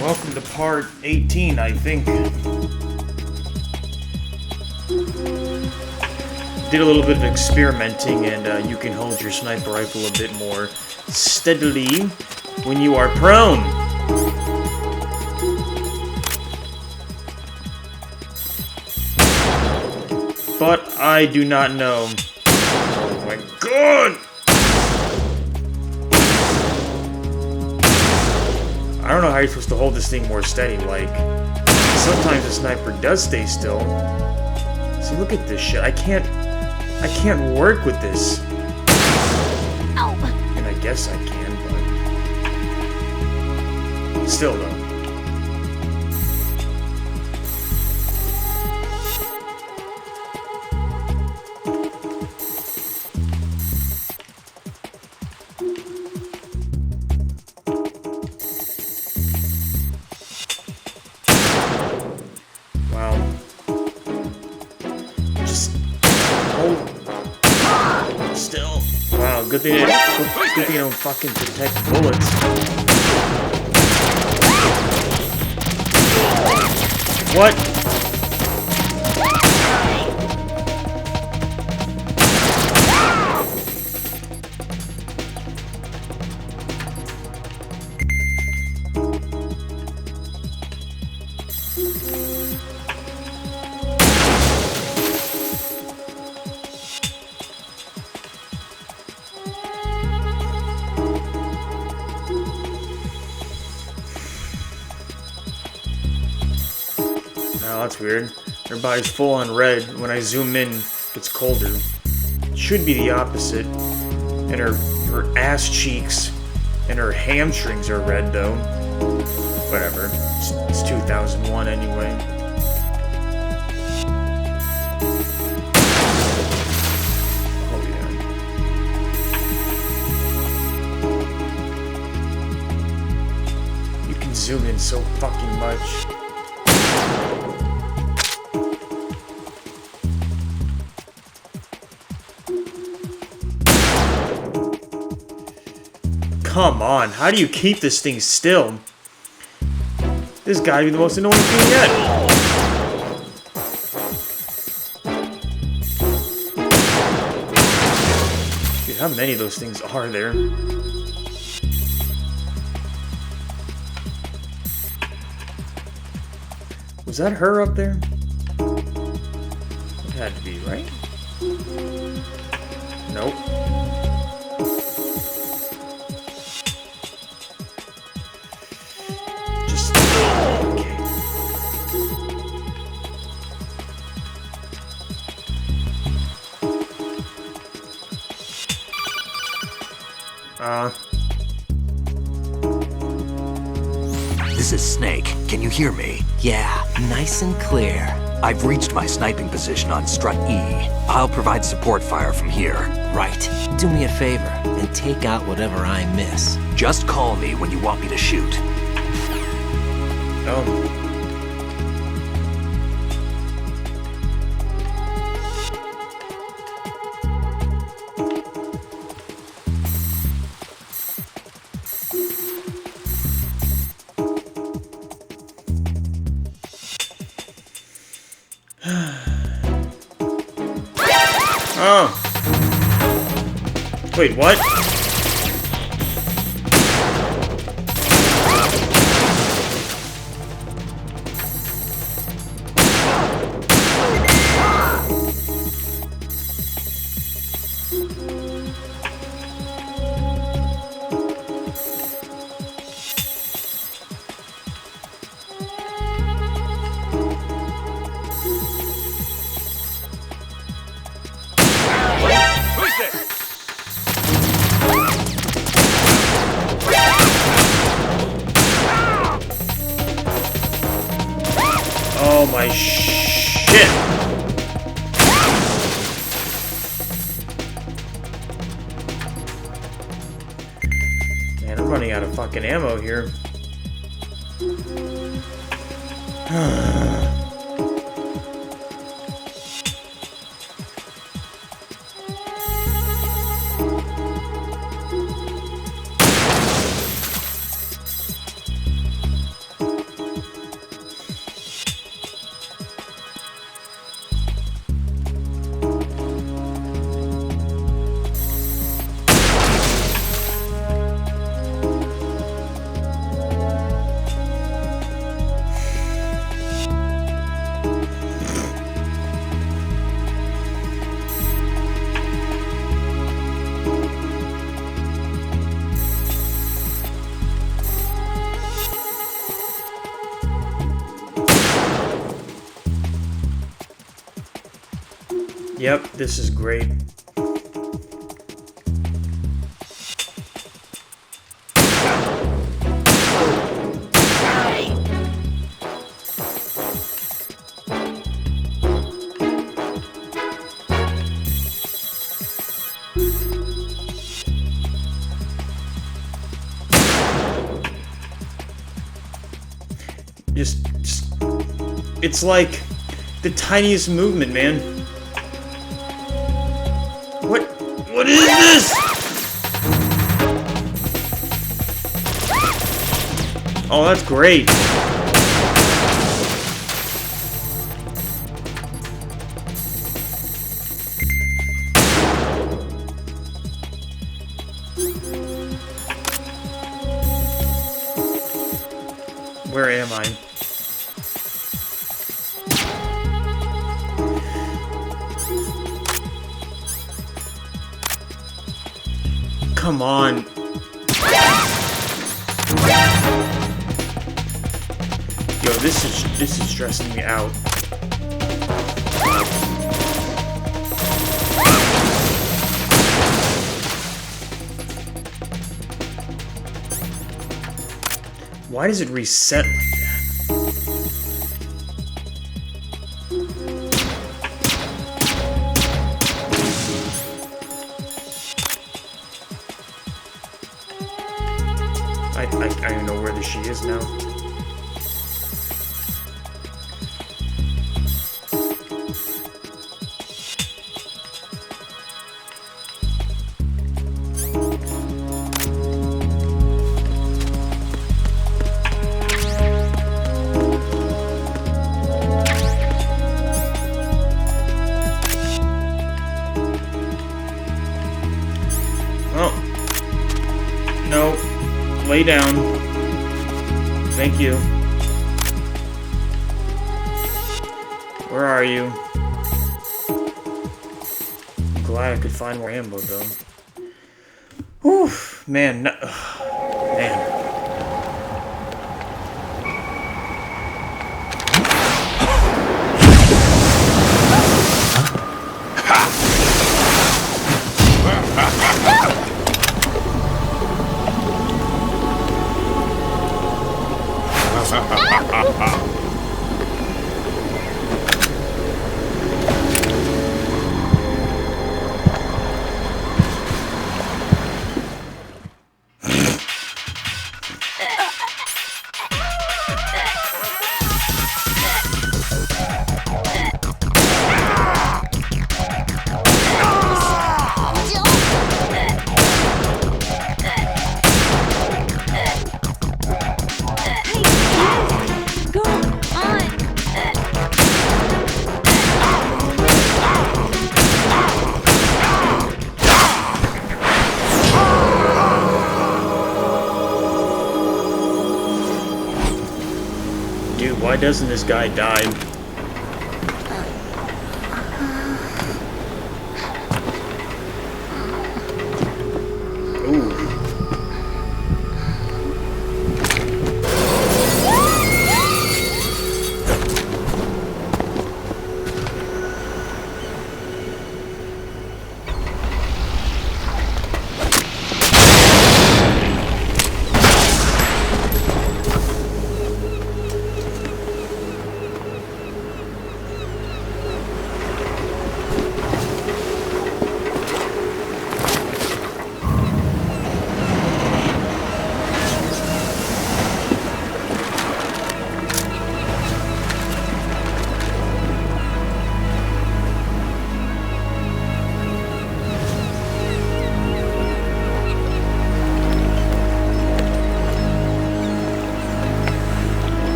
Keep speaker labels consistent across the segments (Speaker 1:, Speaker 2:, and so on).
Speaker 1: Welcome to part 18, I think. Did a little bit of experimenting, and you can hold your sniper rifle a bit more steadily when you are prone. But I do not know. Oh my god! I don't know how you're supposed to hold this thing more steady. Like, sometimes the sniper does stay still. See, look at this shit. I can't work with this.
Speaker 2: Ow.
Speaker 1: And I guess I can, but still though. Still. Wow, good thing I don't fucking protect bullets. What? Oh, that's weird. Her body's full on red. When I zoom in, it's colder. It should be the opposite. And her ass cheeks and her hamstrings are red, though. Whatever. It's 2001 anyway. Oh, yeah. You can zoom in so fucking much. Come on, how do you keep this thing still? This gotta be the most annoying thing yet. Dude, how many of those things are there? Was that her up there? It had to be, right? Nope.
Speaker 3: This is Snake. Can you hear me?
Speaker 4: Yeah, nice and clear.
Speaker 3: I've reached my sniping position on Strut E. I'll provide support fire from here.
Speaker 4: Right. Do me a favor and take out whatever I miss.
Speaker 3: Just call me when you want me to shoot.
Speaker 1: Oh. Oh. Wait, what? Oh my shit! Man, I'm running out of fucking ammo here. Yep, this is great. Just, it's like the tiniest movement, man. What is this? Oh, that's great. Where am I? Come on. Yo, this is stressing me out. Why does it reset like that? I don't know where she is now. Oh. No. Lay down. Thank you. Where are you? I'm glad I could find more ammo, though. Whew, man, man. Dude, why doesn't this guy die? Ooh.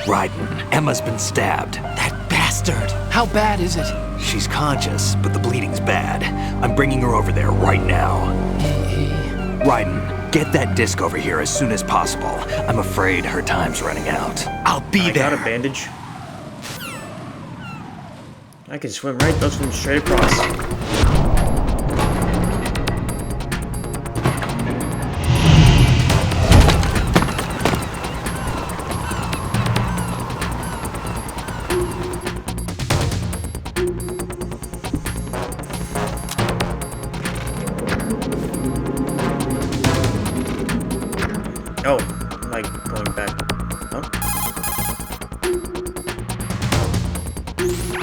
Speaker 3: Raiden, Emma's been stabbed.
Speaker 4: That bastard! How bad is it?
Speaker 3: She's conscious, but the bleeding's bad. I'm bringing her over there right now. Raiden, get that disc over here as soon as possible. I'm afraid her time's running out. I'll be there.
Speaker 1: I got a bandage. I can swim right, they'll swim straight across.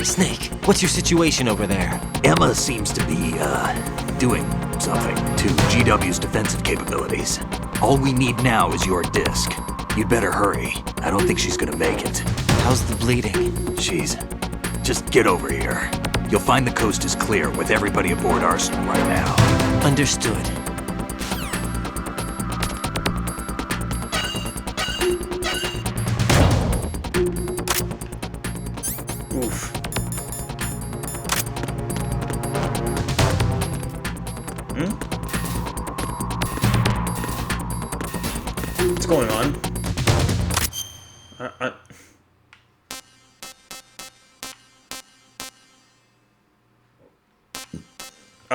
Speaker 4: Snake, what's your situation over there?
Speaker 3: Emma seems to be, doing something to GW's defensive capabilities. All we need now is your disc. You'd better hurry. I don't think she's gonna make it.
Speaker 4: How's the bleeding?
Speaker 3: Just get over here. You'll find the coast is clear with everybody aboard Arsenal right now.
Speaker 4: Understood.
Speaker 1: Oof. What's going on?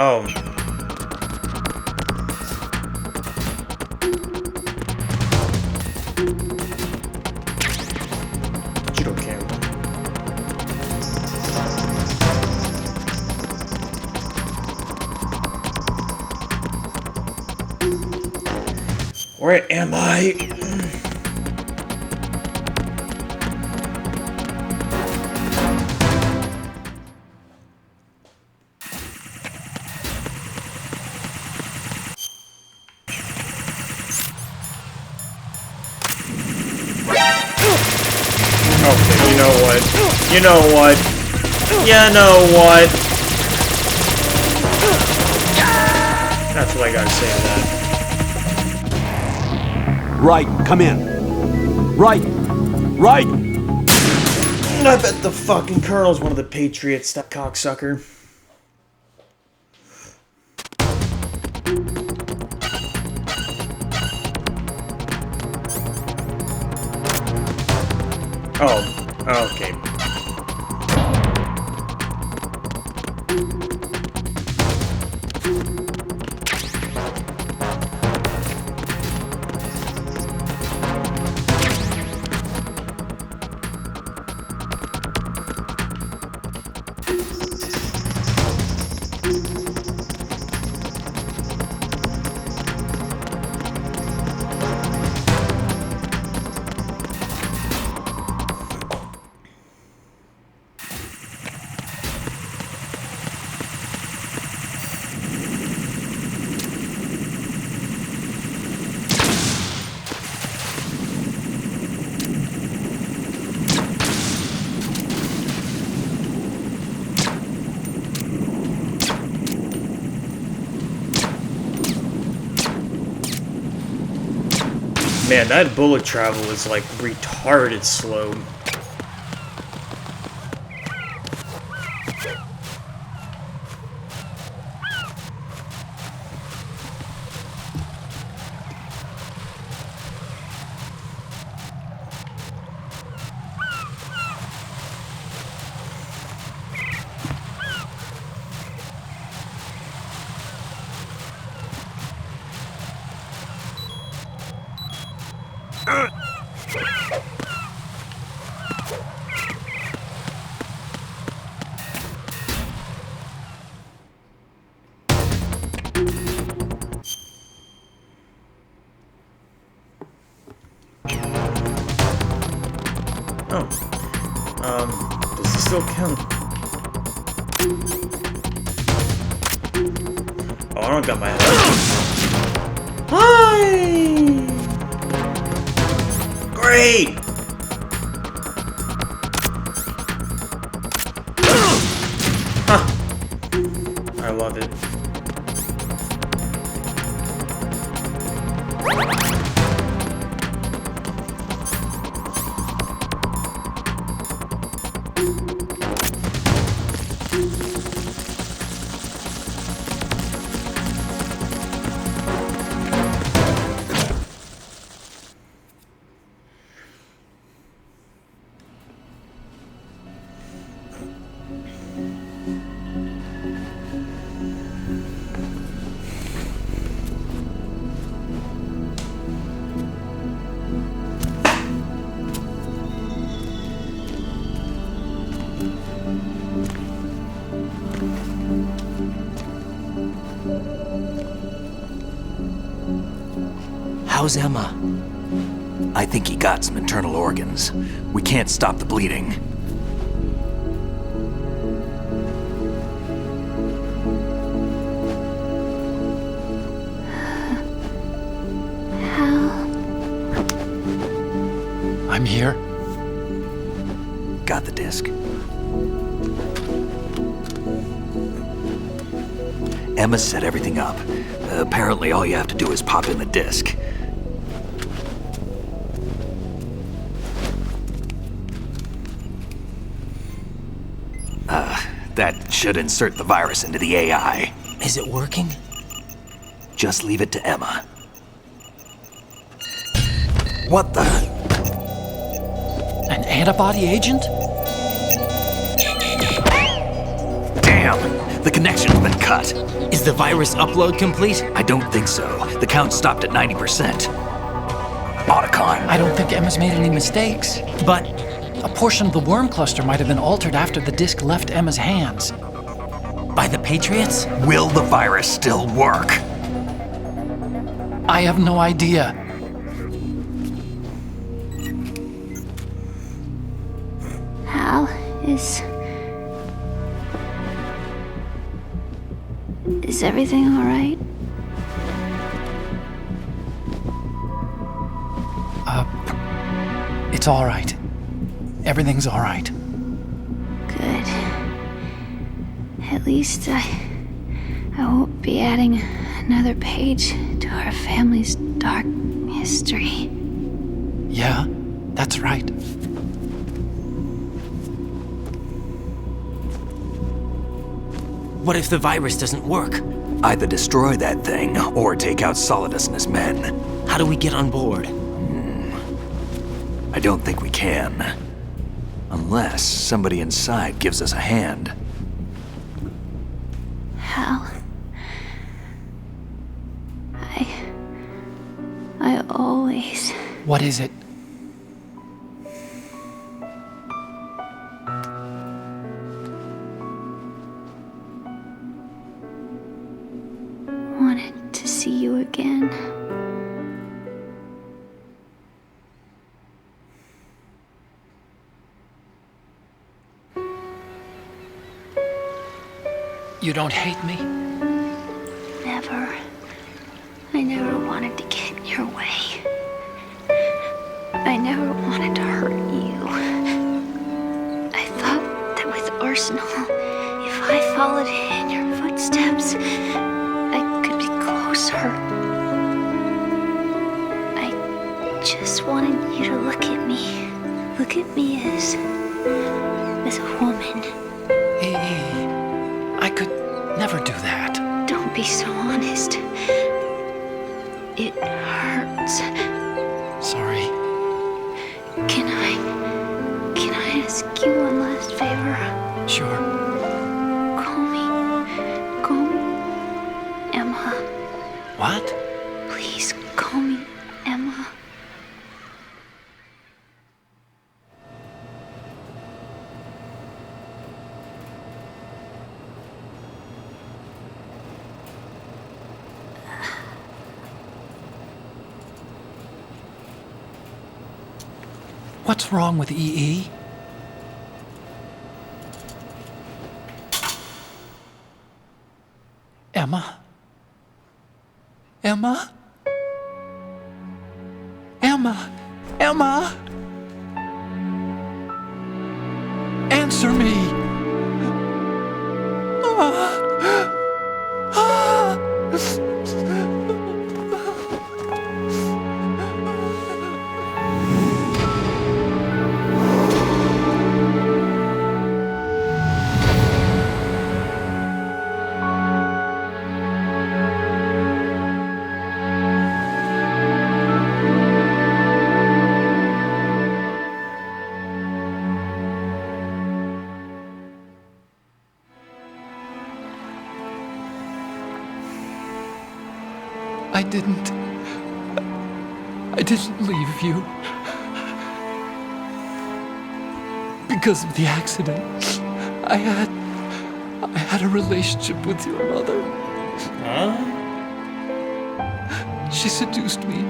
Speaker 1: Oh. Judo camera. Where am I? Okay, you know what? You know what? You know what? That's what I gotta say to that.
Speaker 5: Right, come in. Right! Right!
Speaker 1: I bet the fucking Colonel's one of the Patriots, that cocksucker. Oh, okay. Man, that bullet travel is like retarded slow. Does this still count? Oh, I don't got my head. Hi! Great! Huh. I love it.
Speaker 4: How's Emma?
Speaker 3: I think he got some internal organs. We can't stop the bleeding.
Speaker 6: here.
Speaker 3: Got the disc. Emma set everything up. Apparently all you have to do is pop in the disc. That should insert the virus into the AI.
Speaker 4: Is it working?
Speaker 3: Just leave it to Emma. What the?
Speaker 6: An antibody agent?
Speaker 3: Damn! The connection's been cut.
Speaker 4: Is the virus upload complete?
Speaker 3: I don't think so. The count stopped at 90%. Otacon.
Speaker 6: I don't think Emma's made any mistakes.
Speaker 4: But
Speaker 6: A portion of the worm cluster might have been altered after the disc left Emma's hands.
Speaker 4: by the Patriots?
Speaker 3: Will the virus still work?
Speaker 6: I have no idea.
Speaker 2: Hal, is everything all right?
Speaker 6: It's all right. Everything's all right.
Speaker 2: Good. At least I won't be adding another page to our family's dark history.
Speaker 6: Yeah, that's right.
Speaker 4: What if the virus doesn't work?
Speaker 3: Either destroy that thing or take out Solidus and his men.
Speaker 4: How do we get on board?
Speaker 3: I don't think we can. Unless somebody inside gives us a hand.
Speaker 2: Hal, I always...
Speaker 6: What is it?
Speaker 2: wanted to see you again.
Speaker 6: You don't hate me?
Speaker 2: Never. I never wanted to get in your way. I never wanted to hurt you. I thought that with Arsenal, if I followed in your footsteps, I could be closer. I just wanted you to look at me. Look at me as a woman.
Speaker 6: I could never do that.
Speaker 2: Don't be so honest. It hurts.
Speaker 6: Sorry.
Speaker 2: Can I ask you one last favor?
Speaker 6: Sure.
Speaker 2: Call me Emma.
Speaker 6: What?
Speaker 2: Please call me Emma.
Speaker 6: What's wrong with EE? Emma? Emma? Emma? Emma? Answer me! I didn't leave you. Because of the accident, I had a relationship with your mother.
Speaker 1: Huh?
Speaker 6: She seduced me.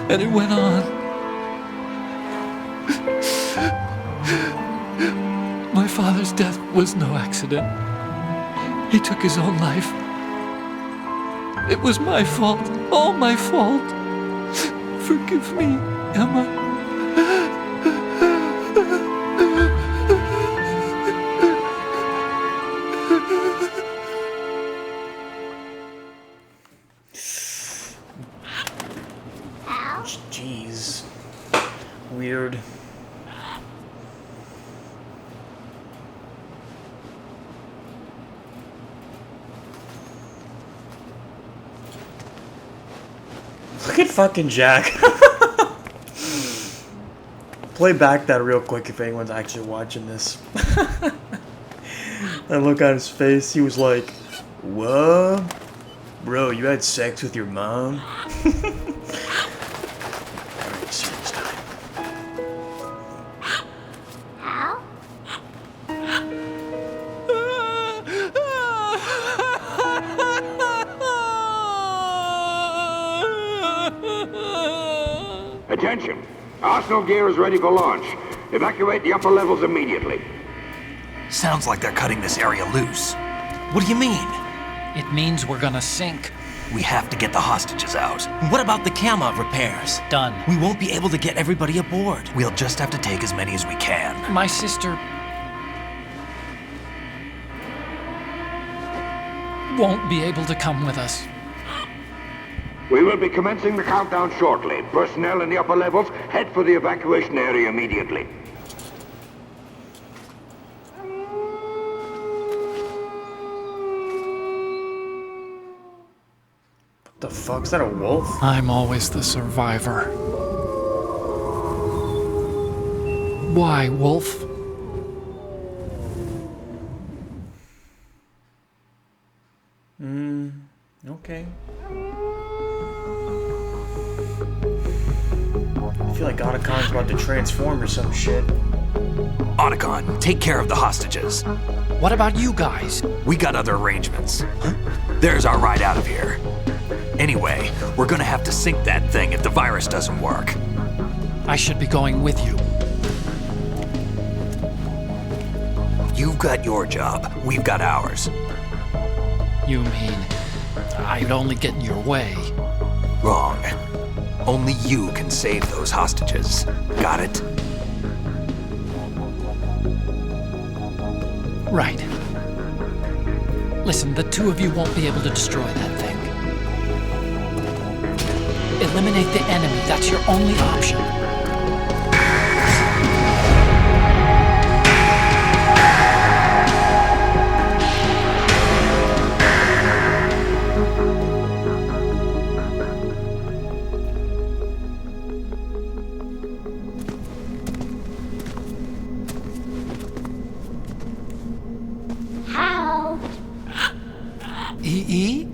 Speaker 6: And it went on. My father's death was no accident. He took his own life. It was my fault, all my fault. Forgive me, Emma.
Speaker 1: Jeez. Weird. Look at fucking Jack. Play back that real quick if anyone's actually watching this. That look on his face, he was like, "What? Bro, you had sex with your mom?" Alright, serious time.
Speaker 2: Hal?
Speaker 7: Attention! Arsenal gear is ready for launch. Evacuate the upper levels immediately.
Speaker 3: Sounds like they're cutting this area loose. What do you mean?
Speaker 8: It means we're gonna sink.
Speaker 3: We have to get the hostages out.
Speaker 4: What about the camera repairs?
Speaker 8: Done.
Speaker 4: We won't be able to get everybody aboard.
Speaker 3: We'll just have to take as many as we can.
Speaker 8: My sister won't be able to come with us.
Speaker 7: We will be commencing the countdown shortly. Personnel in the upper levels, head for the evacuation area immediately.
Speaker 1: What the fuck? Is that a wolf?
Speaker 6: I'm always the survivor. Why, Wolf?
Speaker 1: Okay. I feel like Otacon's about to transform or some shit.
Speaker 3: Otacon, take care of the hostages.
Speaker 8: What about you guys?
Speaker 3: We got other arrangements. There's our ride out of here. Anyway, we're gonna have to sink that thing if the virus doesn't work.
Speaker 8: I should be going with you.
Speaker 3: You've got your job, we've got ours.
Speaker 8: You mean I'd only get in your way?
Speaker 3: Wrong. Only you can save those hostages. Got it?
Speaker 8: Right. Listen, the two of you won't be able to destroy that thing. Eliminate the enemy. That's your only option.
Speaker 2: Hal?
Speaker 8: E.E.?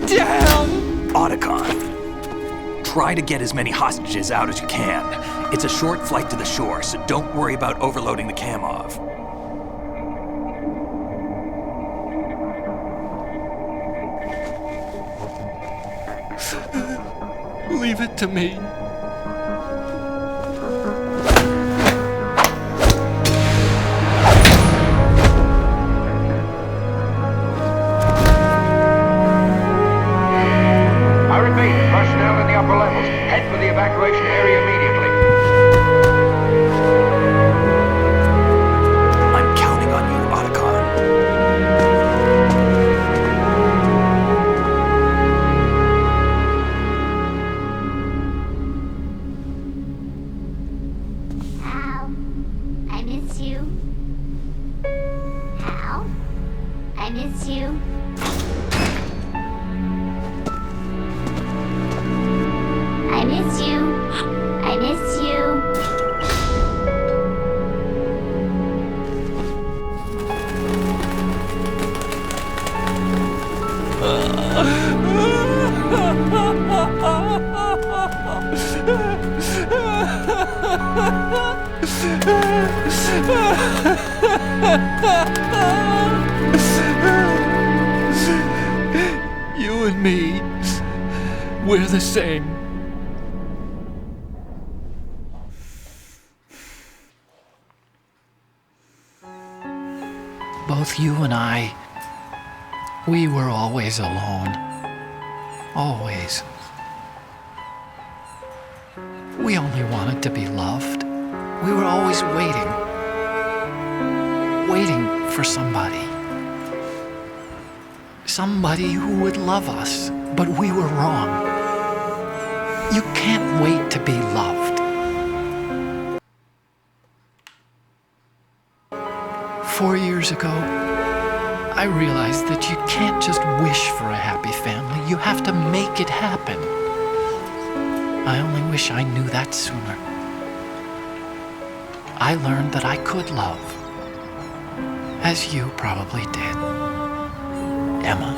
Speaker 8: Damn!
Speaker 3: Otacon, try to get as many hostages out as you can. It's a short flight to the shore, so don't worry about overloading the Camov.
Speaker 6: Leave it to me.
Speaker 7: I repeat, personnel in the upper levels, head for the evacuation area immediately.
Speaker 3: I'm counting on you, Otacon.
Speaker 2: Hal? I miss you. Hal? I miss you. I miss you. I miss you.
Speaker 6: You and me, we're the same.
Speaker 8: Both you and I, we were always alone. Always. We only wanted to be loved. We were always waiting. Waiting for somebody. Somebody who would love us, but we were wrong. You can't wait to be loved. 4 years ago, I realized that you can't just wish for a happy family. You have to make it happen. I only wish I knew that sooner. I learned that I could love, as you probably did, Emma.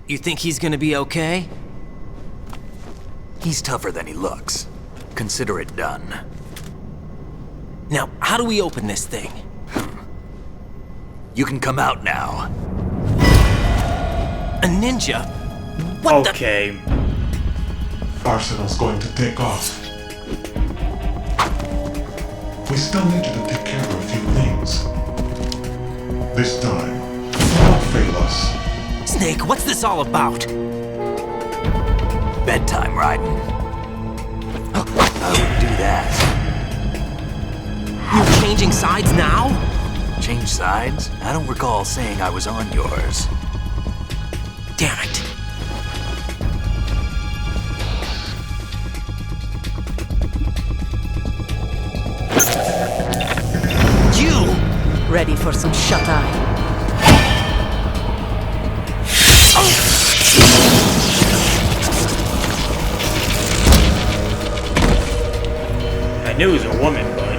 Speaker 4: You think he's gonna be okay?
Speaker 3: He's tougher than he looks. Consider it done.
Speaker 4: Now, how do we open this thing?
Speaker 3: You can come out now.
Speaker 4: A ninja? What
Speaker 1: Okay.
Speaker 9: Arsenal's going to take off. We still need you to take care of a few things. This time, don't fail us.
Speaker 4: Snake, what's this all about?
Speaker 3: Bedtime, Raiden. I would do that.
Speaker 4: You're changing sides now?
Speaker 3: Change sides? I don't recall saying I was on yours.
Speaker 4: Damn it. You!
Speaker 10: Ready for some shut-eye?
Speaker 1: I knew it was a woman, but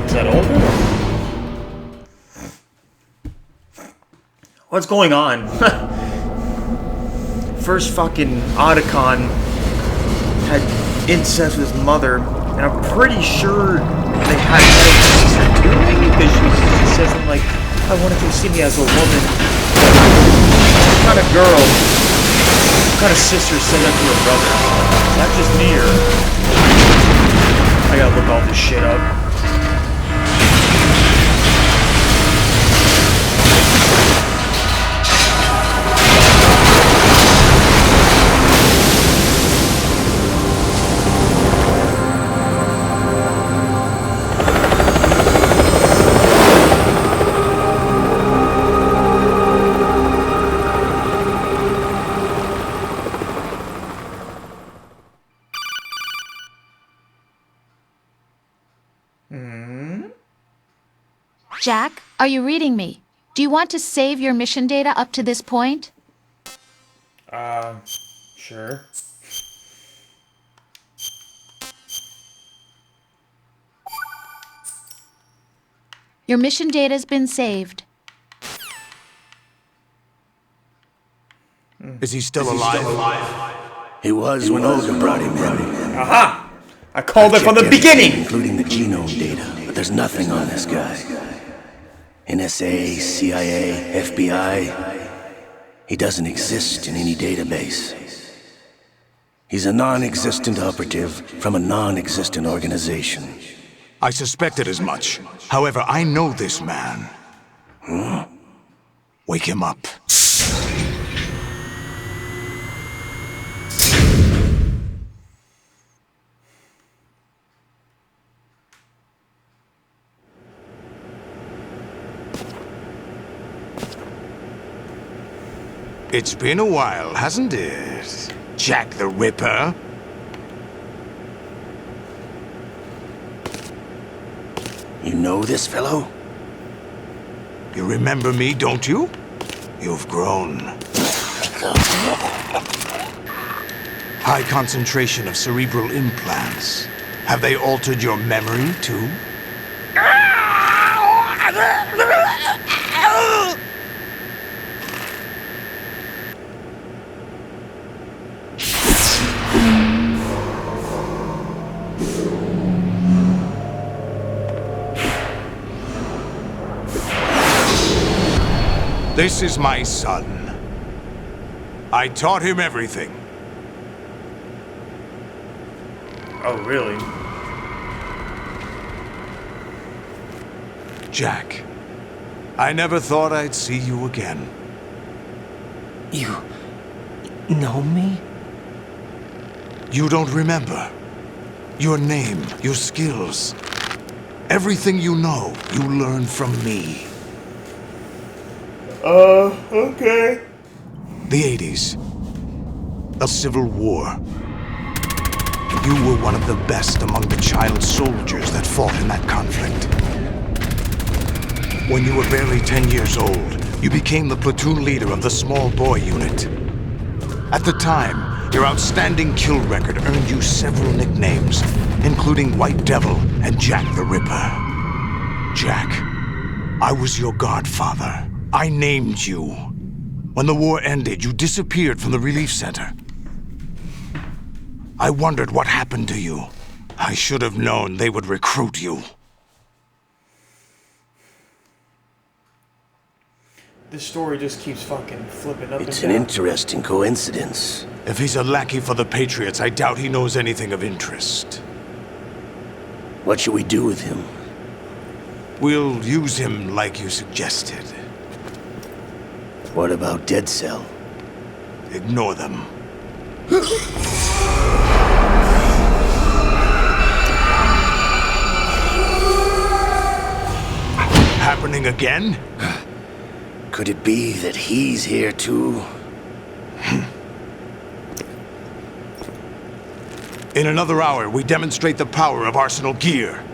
Speaker 1: is that older? What's going on? First fucking Otacon had incest with his mother, and I'm pretty sure they had sex too, maybe, because she says something like, I want if you see me as a woman. What kind of girl, what kind of sister said that to her brother? Is that just me, or I gotta look all this shit up?
Speaker 11: Jack, are you reading me? Do you want to save your mission data up to this point?
Speaker 1: Sure.
Speaker 11: Your mission data's been saved.
Speaker 5: Is he still alive?
Speaker 12: He was when Olga brought him in.
Speaker 1: Aha! I called it from the beginning!
Speaker 12: Including the genome data, but there's nothing on this guy. NSA, CIA, FBI. He doesn't exist in any database. He's a non-existent operative from a non-existent organization.
Speaker 5: I suspected as much. However, I know this man. Wake him up. It's been a while, hasn't it, Jack the Ripper?
Speaker 12: You know this fellow?
Speaker 5: You remember me, don't you? You've grown. High concentration of cerebral implants. Have they altered your memory, too? This is my son. I taught him everything.
Speaker 1: Oh, really?
Speaker 5: Jack, I never thought I'd see you again.
Speaker 4: You know me?
Speaker 5: You don't remember. Your name, your skills. Everything you know, you learned from me.
Speaker 1: Okay.
Speaker 5: The 80s. A civil war. You were one of the best among the child soldiers that fought in that conflict. When you were barely 10 years old, you became the platoon leader of the small boy unit. At the time, your outstanding kill record earned you several nicknames, including White Devil and Jack the Ripper. Jack, I was your godfather. I named you. When the war ended, you disappeared from the relief center. I wondered what happened to you. I should have known they would recruit you.
Speaker 1: This story just keeps fucking flipping up
Speaker 12: It's
Speaker 1: and
Speaker 12: an
Speaker 1: down.
Speaker 12: interesting coincidence.
Speaker 5: If he's a lackey for the Patriots, I doubt he knows anything of interest.
Speaker 12: What should we do with him?
Speaker 5: We'll use him like you suggested.
Speaker 12: What about Dead Cell?
Speaker 5: Ignore them. Happening again?
Speaker 12: Could it be that he's here too?
Speaker 5: In another hour, we demonstrate the power of Arsenal gear.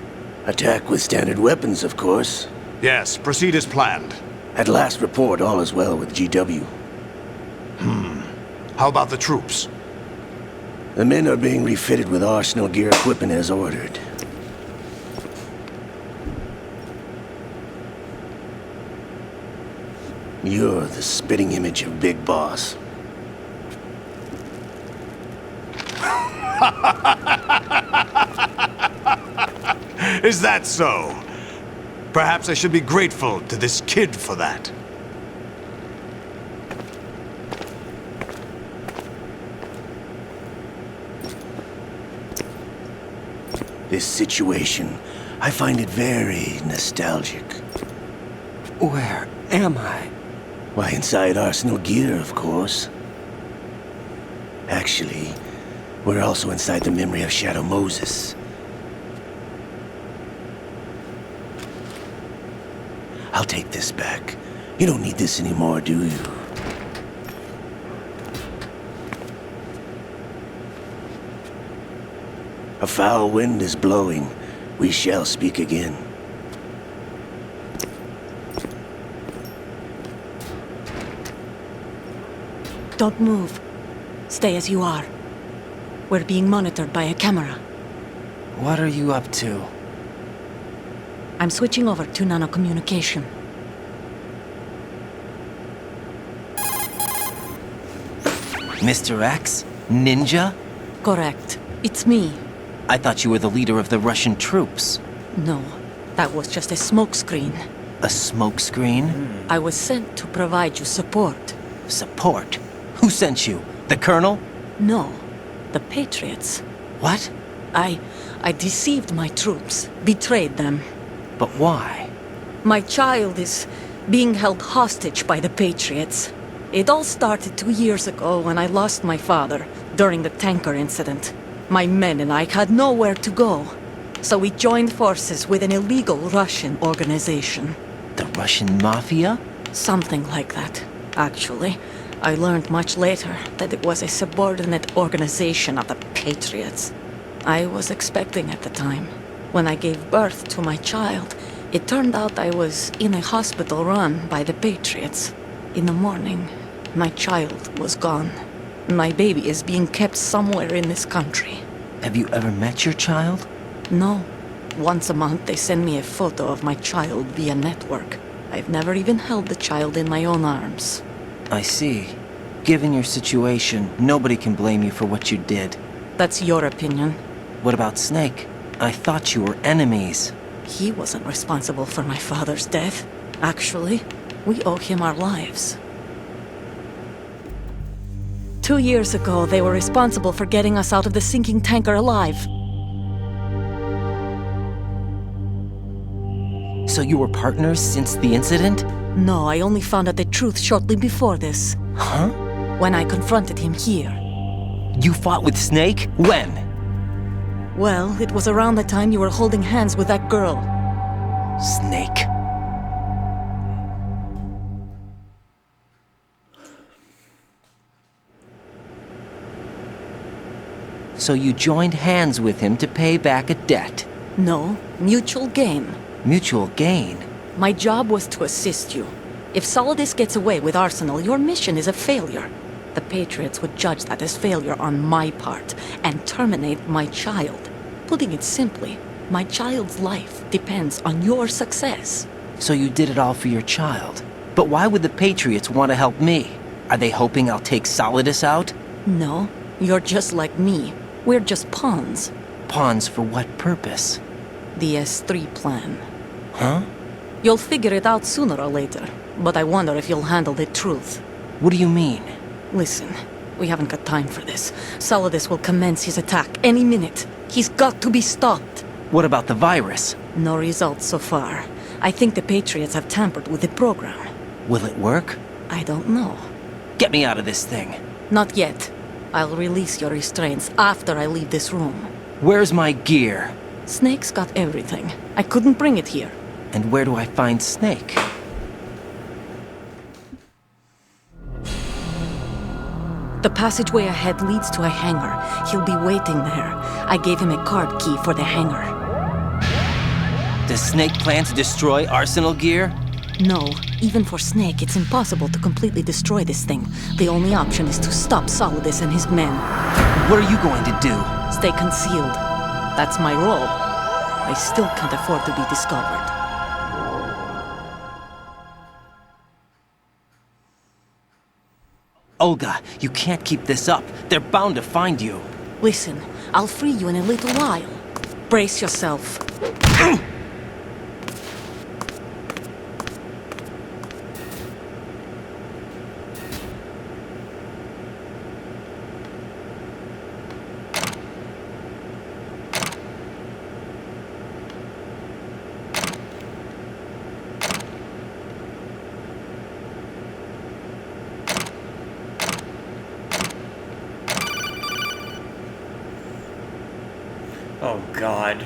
Speaker 12: Attack with standard weapons, of course.
Speaker 5: Yes, proceed as planned.
Speaker 12: At last report, all is well with GW.
Speaker 5: How about the troops?
Speaker 12: The men are being refitted with Arsenal gear equipment as ordered. You're the spitting image of Big Boss.
Speaker 5: Is that so? Perhaps I should be grateful to this kid for that.
Speaker 12: This situation, I find it very nostalgic.
Speaker 4: Where am I?
Speaker 12: Why, inside Arsenal gear, of course. Actually, we're also inside the memory of Shadow Moses. I'll take this back. You don't need this anymore, do you? A foul wind is blowing. We shall speak again.
Speaker 10: Don't move. Stay as you are. We're being monitored by a camera.
Speaker 4: What are you up to?
Speaker 10: I'm switching over to nanocommunication.
Speaker 4: Mr. X? Ninja?
Speaker 10: Correct. It's me.
Speaker 4: I thought you were the leader of the Russian troops.
Speaker 10: No, that was just a smokescreen.
Speaker 4: A smokescreen?
Speaker 10: I was sent to provide you support.
Speaker 4: Support? Who sent you? The Colonel?
Speaker 10: No, the Patriots.
Speaker 4: What?
Speaker 10: I deceived my troops, betrayed them.
Speaker 4: But why?
Speaker 10: My child is being held hostage by the Patriots. It all started 2 years ago when I lost my father during the tanker incident. My men and I had nowhere to go, so we joined forces with an illegal Russian organization.
Speaker 4: The Russian Mafia?
Speaker 10: Something like that, actually. I learned much later that it was a subordinate organization of the Patriots. I was expecting at the time. When I gave birth to my child, it turned out I was in a hospital run by the Patriots. In the morning, my child was gone. My baby is being kept somewhere in this country.
Speaker 4: Have you ever met your child?
Speaker 10: No. Once a month they send me a photo of my child via network. I've never even held the child in my own arms.
Speaker 4: I see. Given your situation, nobody can blame you for what you did.
Speaker 10: That's your opinion.
Speaker 4: What about Snake? I thought you were enemies.
Speaker 10: He wasn't responsible for my father's death. Actually, we owe him our lives. 2 years ago, they were responsible for getting us out of the sinking tanker alive.
Speaker 4: So you were partners since the incident?
Speaker 10: No, I only found out the truth shortly before this.
Speaker 4: Huh?
Speaker 10: When I confronted him here.
Speaker 4: You fought with Snake? When?
Speaker 10: Well, it was around the time you were holding hands with that girl.
Speaker 4: Snake. So you joined hands with him to pay back a debt?
Speaker 10: No, mutual gain.
Speaker 4: Mutual gain?
Speaker 10: My job was to assist you. If Solidus gets away with Arsenal, your mission is a failure. The Patriots would judge that as failure on my part and terminate my child. Putting it simply, my child's life depends on your success.
Speaker 4: So you did it all for your child. But why would the Patriots want to help me? Are they hoping I'll take Solidus out?
Speaker 10: No, you're just like me. We're just pawns.
Speaker 4: Pawns for what purpose?
Speaker 10: The S3 plan.
Speaker 4: Huh?
Speaker 10: You'll figure it out sooner or later, but I wonder if you'll handle the truth.
Speaker 4: What do you mean?
Speaker 10: Listen, we haven't got time for this. Solidus will commence his attack any minute. He's got to be stopped.
Speaker 4: What about the virus?
Speaker 10: No results so far. I think the Patriots have tampered with the program.
Speaker 4: Will it work?
Speaker 10: I don't know.
Speaker 4: Get me out of this thing.
Speaker 10: Not yet. I'll release your restraints after I leave this room.
Speaker 4: Where's my gear?
Speaker 10: Snake's got everything. I couldn't bring it here.
Speaker 4: And where do I find Snake?
Speaker 10: The passageway ahead leads to a hangar. He'll be waiting there. I gave him a card key for the hangar.
Speaker 4: Does Snake plan to destroy Arsenal gear?
Speaker 10: No. Even for Snake, it's impossible to completely destroy this thing. The only option is to stop Solidus and his men.
Speaker 4: What are you going to do?
Speaker 10: Stay concealed. That's my role. I still can't afford to be discovered.
Speaker 4: Olga, you can't keep this up. They're bound to find you.
Speaker 10: Listen, I'll free you in a little while. Brace yourself.
Speaker 1: Oh, God.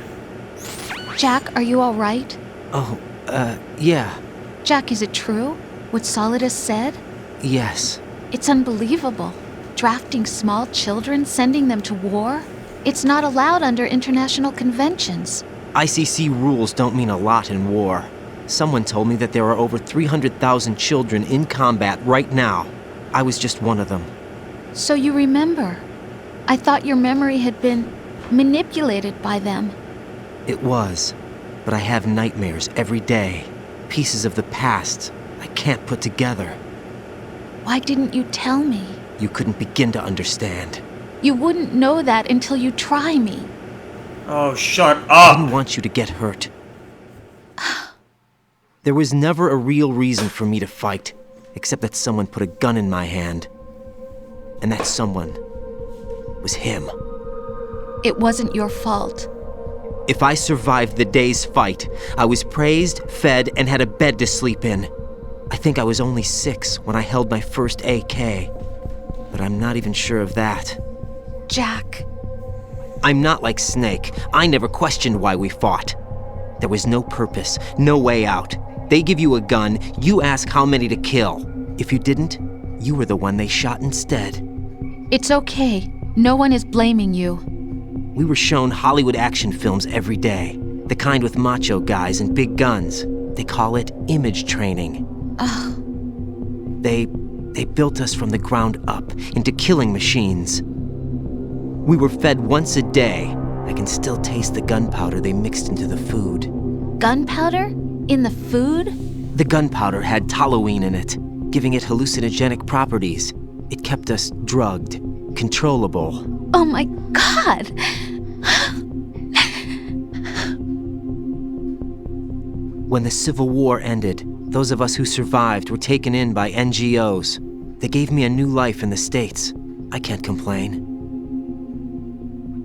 Speaker 11: Jack, are you all right?
Speaker 4: Oh, yeah.
Speaker 11: Jack, is it true? What Solidus said?
Speaker 4: Yes.
Speaker 11: It's unbelievable. Drafting small children, sending them to war? It's not allowed under international conventions.
Speaker 4: ICC rules don't mean a lot in war. Someone told me that there are over 300,000 children in combat right now. I was just one of them.
Speaker 11: So you remember. I thought your memory had been manipulated by them.
Speaker 4: It was. But I have nightmares every day. Pieces of the past I can't put together.
Speaker 11: Why didn't you tell me?
Speaker 4: You couldn't begin to understand.
Speaker 11: You wouldn't know that until you try me.
Speaker 1: Oh, shut up!
Speaker 4: I didn't want you to get hurt. There was never a real reason for me to fight, except that someone put a gun in my hand. And that someone was him.
Speaker 11: It wasn't your fault.
Speaker 4: If I survived the day's fight, I was praised, fed, and had a bed to sleep in. I think I was only 6 when I held my first AK. But I'm not even sure of that.
Speaker 11: Jack.
Speaker 4: I'm not like Snake. I never questioned why we fought. There was no purpose, no way out. They give you a gun, you ask how many to kill. If you didn't, you were the one they shot instead.
Speaker 11: It's okay. No one is blaming you.
Speaker 4: We were shown Hollywood action films every day. The kind with macho guys and big guns. They call it image training. They built us from the ground up into killing machines. We were fed once a day. I can still taste the gunpowder they mixed into the food.
Speaker 11: Gunpowder? In the food?
Speaker 4: The gunpowder had toluene in it, giving it hallucinogenic properties. It kept us drugged, controllable.
Speaker 11: Oh my God!
Speaker 4: When the Civil War ended, those of us who survived were taken in by NGOs. They gave me a new life in the States. I can't complain.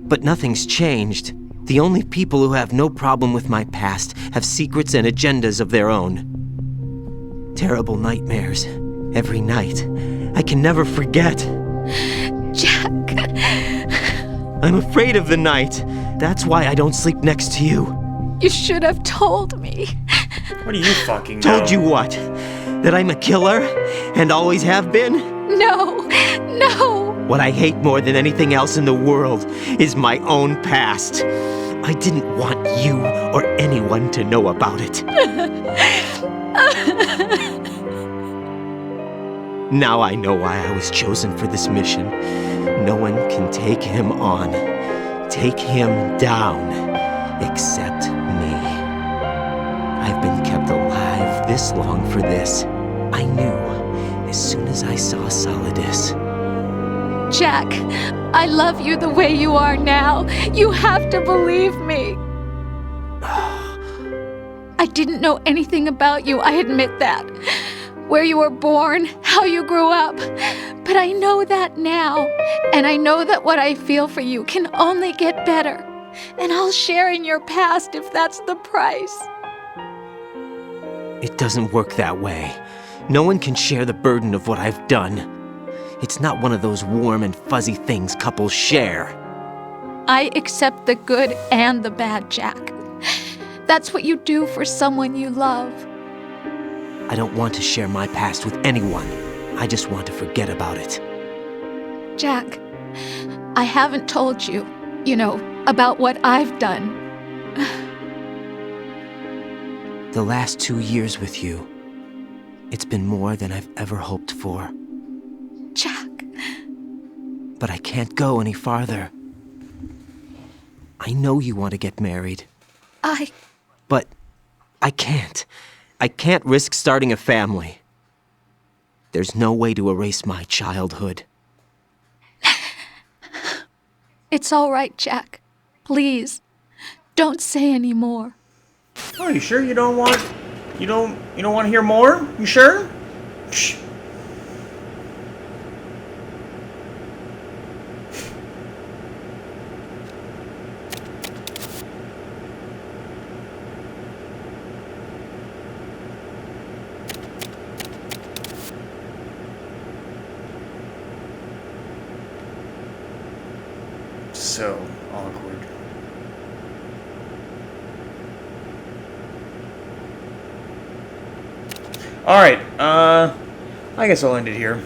Speaker 4: But nothing's changed. The only people who have no problem with my past have secrets and agendas of their own. Terrible nightmares. Every night. I can never forget.
Speaker 11: Jack.
Speaker 4: I'm afraid of the night. That's why I don't sleep next to you.
Speaker 11: You should have told me.
Speaker 1: What do you fucking know?
Speaker 4: Told you what? That I'm a killer and always have been?
Speaker 11: No, no.
Speaker 4: What I hate more than anything else in the world is my own past. I didn't want you or anyone to know about it. Now I know why I was chosen for this mission. No one can take him on, take him down, except me. I've been kept alive this long for this. I knew as soon as I saw Solidus.
Speaker 11: Jack, I love you the way you are now. You have to believe me. I didn't know anything about you, I admit that. Where you were born, how you grew up. But I know that now. And I know that what I feel for you can only get better. And I'll share in your past if that's the price.
Speaker 4: It doesn't work that way. No one can share the burden of what I've done. It's not one of those warm and fuzzy things couples share.
Speaker 11: I accept the good and the bad, Jack. That's what you do for someone you love.
Speaker 4: I don't want to share my past with anyone. I just want to forget about it.
Speaker 11: Jack, I haven't told you, about what I've done.
Speaker 4: The last 2 years with you, it's been more than I've ever hoped for.
Speaker 11: Jack.
Speaker 4: But I can't go any farther. I know you want to get married. But I can't. I can't risk starting a family. There's no way to erase my childhood.
Speaker 11: It's all right, Jack. Please, don't say any more.
Speaker 1: Oh, you sure you don't want... You don't want to hear more? You sure? Shh. So awkward. Alright, I guess I'll end it here.